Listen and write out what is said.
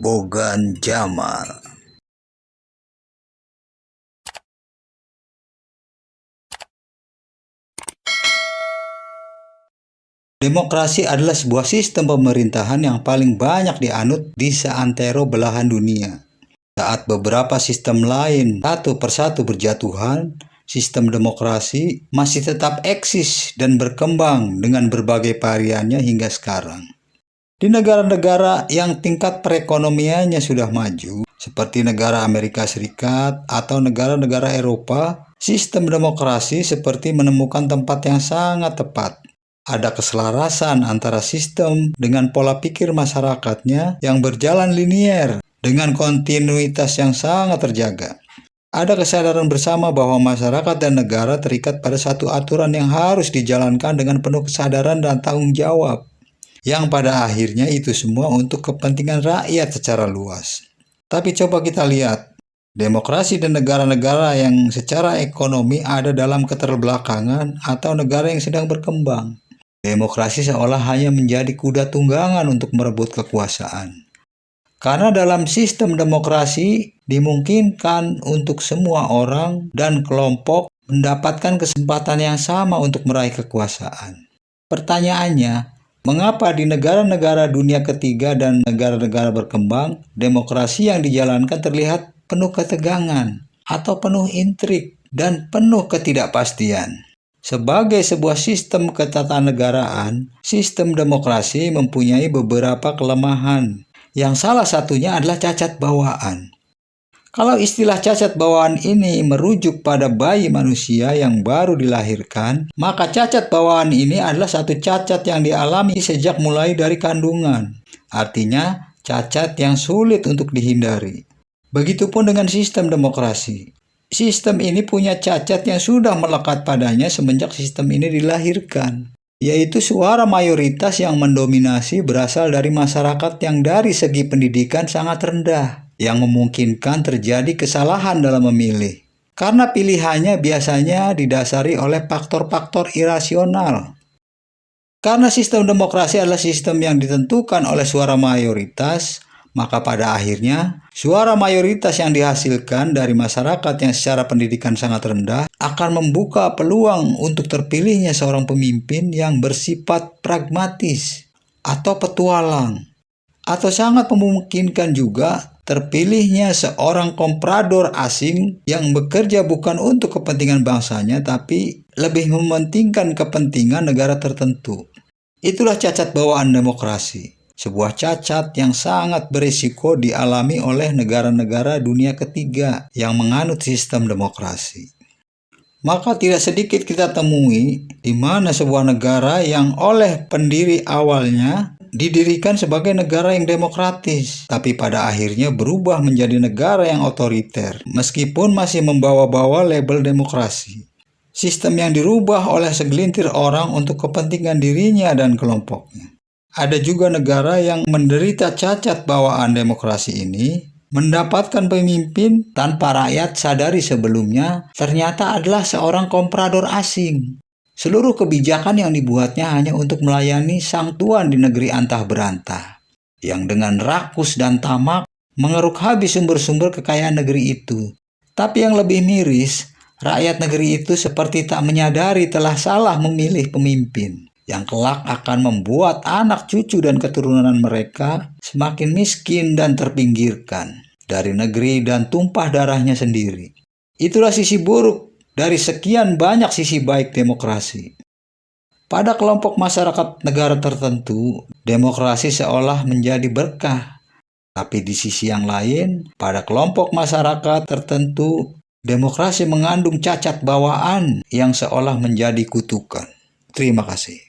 Bogan Jamal. Demokrasi adalah sebuah sistem pemerintahan yang paling banyak dianut di seantero belahan dunia. Saat beberapa sistem lain satu persatu berjatuhan, sistem demokrasi masih tetap eksis dan berkembang dengan berbagai variannya hingga sekarang. Di negara-negara yang tingkat perekonomiannya sudah maju, seperti negara Amerika Serikat atau negara-negara Eropa, sistem demokrasi seperti menemukan tempat yang sangat tepat. Ada keselarasan antara sistem dengan pola pikir masyarakatnya yang berjalan linier dengan kontinuitas yang sangat terjaga. Ada kesadaran bersama bahwa masyarakat dan negara terikat pada satu aturan yang harus dijalankan dengan penuh kesadaran dan tanggung jawab, yang pada akhirnya itu semua untuk kepentingan rakyat secara luas. Tapi coba kita lihat, demokrasi dan negara-negara yang secara ekonomi ada dalam keterbelakangan atau negara yang sedang berkembang. Demokrasi seolah hanya menjadi kuda tunggangan untuk merebut kekuasaan. Karena dalam sistem demokrasi dimungkinkan untuk semua orang dan kelompok mendapatkan kesempatan yang sama untuk meraih kekuasaan. Pertanyaannya, mengapa di negara-negara dunia ketiga dan negara-negara berkembang, demokrasi yang dijalankan terlihat penuh ketegangan atau penuh intrik dan penuh ketidakpastian? Sebagai sebuah sistem ketatanegaraan, sistem demokrasi mempunyai beberapa kelemahan, yang salah satunya adalah cacat bawaan. Kalau istilah cacat bawaan ini merujuk pada bayi manusia yang baru dilahirkan, maka cacat bawaan ini adalah satu cacat yang dialami sejak mulai dari kandungan. Artinya, cacat yang sulit untuk dihindari. Begitupun dengan sistem demokrasi. Sistem ini punya cacat yang sudah melekat padanya semenjak sistem ini dilahirkan, yaitu suara mayoritas yang mendominasi berasal dari masyarakat yang dari segi pendidikan sangat rendah, yang memungkinkan terjadi kesalahan dalam memilih. Karena pilihannya biasanya didasari oleh faktor-faktor irasional. Karena sistem demokrasi adalah sistem yang ditentukan oleh suara mayoritas, maka pada akhirnya, suara mayoritas yang dihasilkan dari masyarakat yang secara pendidikan sangat rendah akan membuka peluang untuk terpilihnya seorang pemimpin yang bersifat pragmatis atau petualang. Atau sangat memungkinkan juga terpilihnya seorang komprador asing yang bekerja bukan untuk kepentingan bangsanya, tapi lebih mementingkan kepentingan negara tertentu. Itulah cacat bawaan demokrasi. Sebuah cacat yang sangat berisiko dialami oleh negara-negara dunia ketiga yang menganut sistem demokrasi. Maka tidak sedikit kita temui di mana sebuah negara yang oleh pendiri awalnya didirikan sebagai negara yang demokratis, tapi pada akhirnya berubah menjadi negara yang otoriter, meskipun masih membawa-bawa label demokrasi. Sistem yang dirubah oleh segelintir orang untuk kepentingan dirinya dan kelompoknya. Ada juga negara yang menderita cacat bawaan demokrasi ini, mendapatkan pemimpin tanpa rakyat sadari sebelumnya ternyata adalah seorang komprador asing. Seluruh kebijakan yang dibuatnya hanya untuk melayani sang tuan di negeri antah berantah, yang dengan rakus dan tamak mengeruk habis sumber-sumber kekayaan negeri itu. Tapi yang lebih miris, rakyat negeri itu seperti tak menyadari telah salah memilih pemimpin yang kelak akan membuat anak cucu dan keturunan mereka semakin miskin dan terpinggirkan dari negeri dan tumpah darahnya sendiri. Itulah sisi buruk dari sekian banyak sisi baik demokrasi. Pada kelompok masyarakat negara tertentu, demokrasi seolah menjadi berkah. Tapi di sisi yang lain, pada kelompok masyarakat tertentu, demokrasi mengandung cacat bawaan yang seolah menjadi kutukan. Terima kasih.